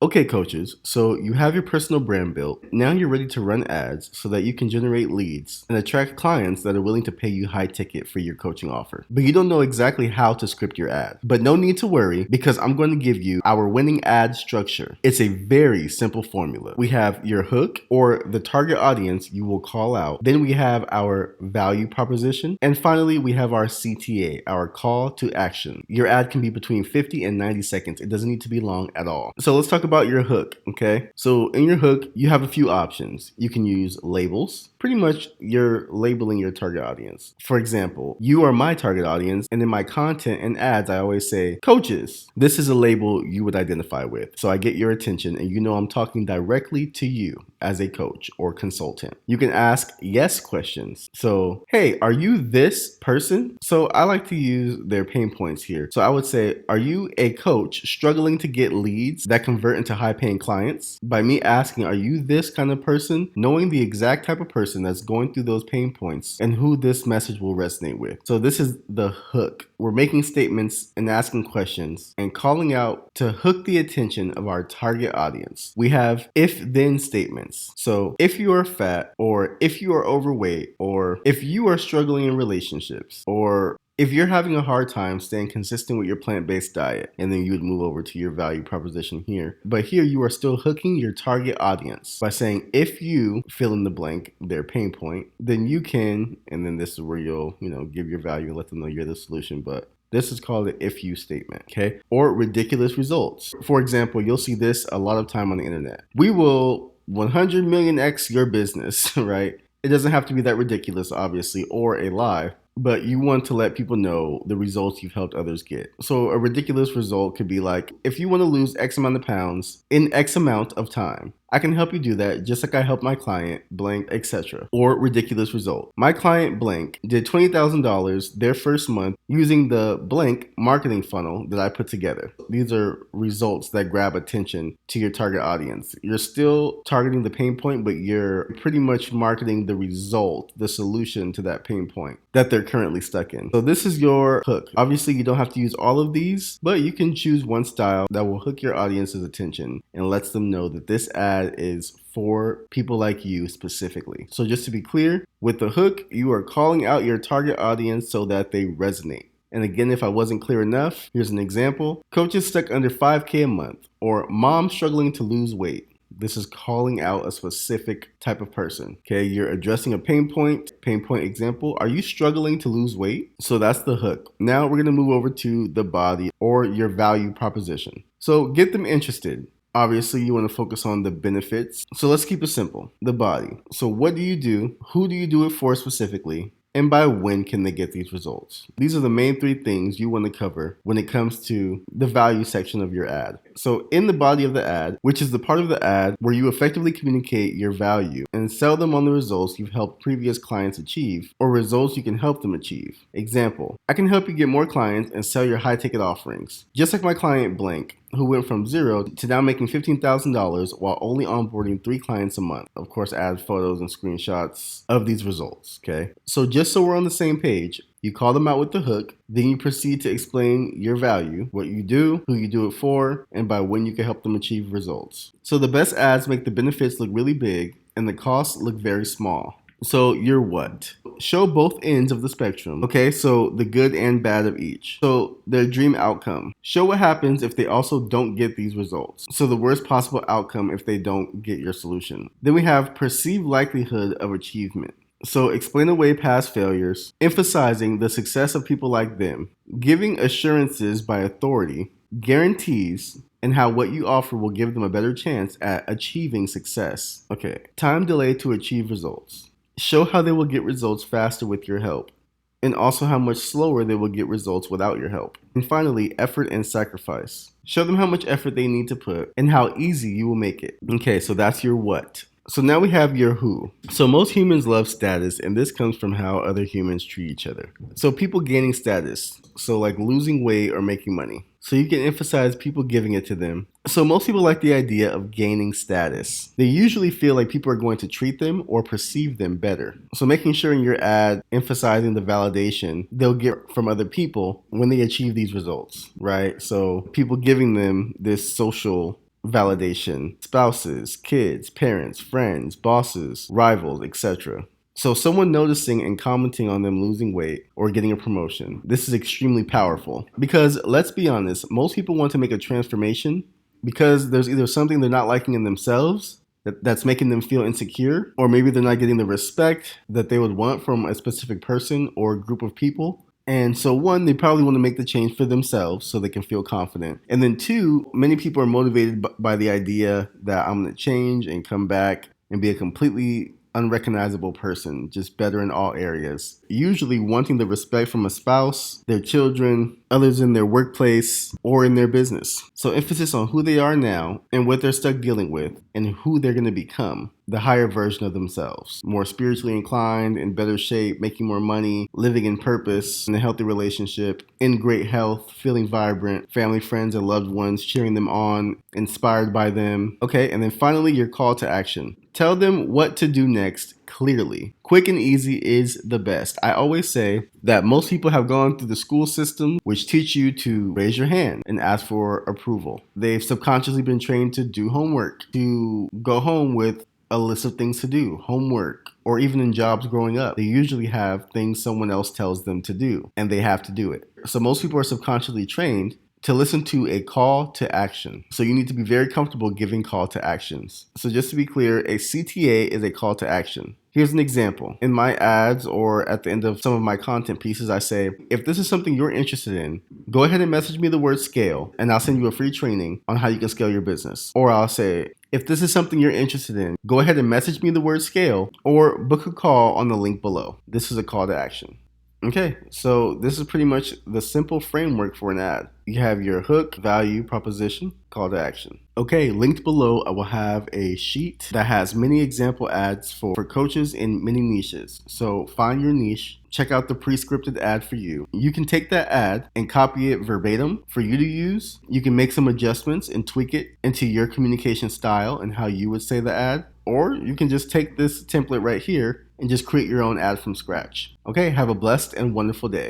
Okay, coaches, so you have your personal brand built. Now you're ready to run ads so that you can generate leads and attract clients that are willing to pay you high ticket for your coaching offer. But you don't know exactly how to script your ad. But no need to worry because I'm going to give you our winning ad structure. It's a very simple formula. We have your hook or the target audience you will call out. Then we have our value proposition. And finally, we have our CTA, our call to action. Your ad can be between 50 and 90 seconds. It doesn't need to be long at all. So let's talk about your hook, okay? So in your hook, you have a few options. You can use labels. Pretty much you're labeling your target audience. For example, you are my target audience, and in my content and ads, I always say, coaches. This is a label you would identify with. So I get your attention and you know I'm talking directly to you as a coach or consultant. You can ask yes questions. So, hey, are you this person? So I like to use their pain points here. So I would say, are you a coach struggling to get leads that convert into high paying clients? By me asking, are you this kind of person? Knowing the exact type of person that's going through those pain points and who this message will resonate with. So this is the hook. We're making statements and asking questions and calling out to hook the attention of our target audience. We have if-then statements. So if you are fat, or if you are overweight, or if you are struggling in relationships, or if you're having a hard time staying consistent with your plant-based diet, and then you would move over to your value proposition here. But here you are still hooking your target audience by saying, if you fill in the blank, their pain point, then you can, and then this is where you'll, give your value and let them know you're the solution. But this is called the if you statement, okay? Or ridiculous results. For example, you'll see this a lot of time on the internet. We will 100 million X your business, right? It doesn't have to be that ridiculous, obviously, or a lie, but you want to let people know the results you've helped others get. So a ridiculous result could be like, if you want to lose X amount of pounds in X amount of time, I can help you do that just like I helped my client blank, etc. Or ridiculous result. My client blank did $20,000 their first month using the blank marketing funnel that I put together. These are results that grab attention to your target audience. You're still targeting the pain point, but you're pretty much marketing the result, the solution to that pain point that they're currently stuck in. So this is your hook. Obviously, you don't have to use all of these, but you can choose one style that will hook your audience's attention and lets them know that this ad is for people like you specifically. So just to be clear, with the hook, you are calling out your target audience so that they resonate. And again, if I wasn't clear enough, here's an example. Coaches stuck under 5K a month, or mom struggling to lose weight. This is calling out a specific type of person. Okay, you're addressing a pain point example. Are you struggling to lose weight? So that's the hook. Now we're gonna move over to the body or your value proposition. So get them interested. Obviously, you want to focus on the benefits. So let's keep it simple. The body. So what do you do? Who do you do it for specifically? And by when can they get these results? These are the main three things you want to cover when it comes to the value section of your ad. So in the body of the ad, which is the part of the ad where you effectively communicate your value and sell them on the results you've helped previous clients achieve or results you can help them achieve. Example, I can help you get more clients and sell your high ticket offerings. Just like my client blank, who went from zero to now making $15,000 while only onboarding 3 clients a month. Of course, add photos and screenshots of these results, okay? So just so we're on the same page, you call them out with the hook, then you proceed to explain your value, what you do, who you do it for, and by when you can help them achieve results. So the best ads make the benefits look really big and the costs look very small. So you're what? Show both ends of the spectrum. Okay, so the good and bad of each. So their dream outcome. Show what happens if they also don't get these results. So the worst possible outcome if they don't get your solution. Then we have perceived likelihood of achievement. So explain away past failures, emphasizing the success of people like them, giving assurances by authority, guarantees, and how what you offer will give them a better chance at achieving success. Okay, time delay to achieve results. Show how they will get results faster with your help, and also how much slower they will get results without your help. And finally, effort and sacrifice. Show them how much effort they need to put and how easy you will make it. Okay, so that's your what. So now we have your who. So most humans love status, and this comes from how other humans treat each other. So people gaining status, so like losing weight or making money. So you can emphasize people giving it to them. So most people like the idea of gaining status. They usually feel like people are going to treat them or perceive them better. So making sure in your ad, emphasizing the validation they'll get from other people when they achieve these results, right? So people giving them this social validation, spouses, kids, parents, friends, bosses, rivals, etc. So someone noticing and commenting on them losing weight or getting a promotion. This is extremely powerful because let's be honest, most people want to make a transformation because there's either something they're not liking in themselves that's making them feel insecure, or maybe they're not getting the respect that they would want from a specific person or group of people. And so, one, they probably want to make the change for themselves so they can feel confident. And then, two, many people are motivated by the idea that I'm going to change and come back and be a completely unrecognizable person, just better in all areas. Usually wanting the respect from a spouse, their children, others in their workplace, or in their business. So emphasis on who they are now and what they're stuck dealing with and who they're going to become, the higher version of themselves. More spiritually inclined, in better shape, making more money, living in purpose, in a healthy relationship, in great health, feeling vibrant, family, friends, and loved ones cheering them on, inspired by them. Okay, and then finally, your call to action. Tell them what to do next clearly. Quick and easy is the best. I always say that most people have gone through the school system, which teach you to raise your hand and ask for approval. They've subconsciously been trained to do homework, to go home with a list of things to do, homework, or even in jobs growing up, they usually have things someone else tells them to do, and they have to do it. So most people are subconsciously trained to listen to a call to action. So you need to be very comfortable giving call to actions. So just to be clear, a CTA is a call to action. Here's an example. In my ads or at the end of some of my content pieces, I say, if this is something you're interested in, go ahead and message me the word scale and I'll send you a free training on how you can scale your business. Or I'll say, if this is something you're interested in, go ahead and message me the word scale or book a call on the link below. This is a call to action. Okay, so this is pretty much the simple framework for an ad. You have your hook, value, proposition, call to action. Okay, linked below, I will have a sheet that has many example ads for coaches in many niches. So find your niche, check out the pre-scripted ad for you. You can take that ad and copy it verbatim for you to use. You can make some adjustments and tweak it into your communication style and how you would say the ad. Or you can just take this template right here and just create your own ad from scratch. Okay, have a blessed and wonderful day.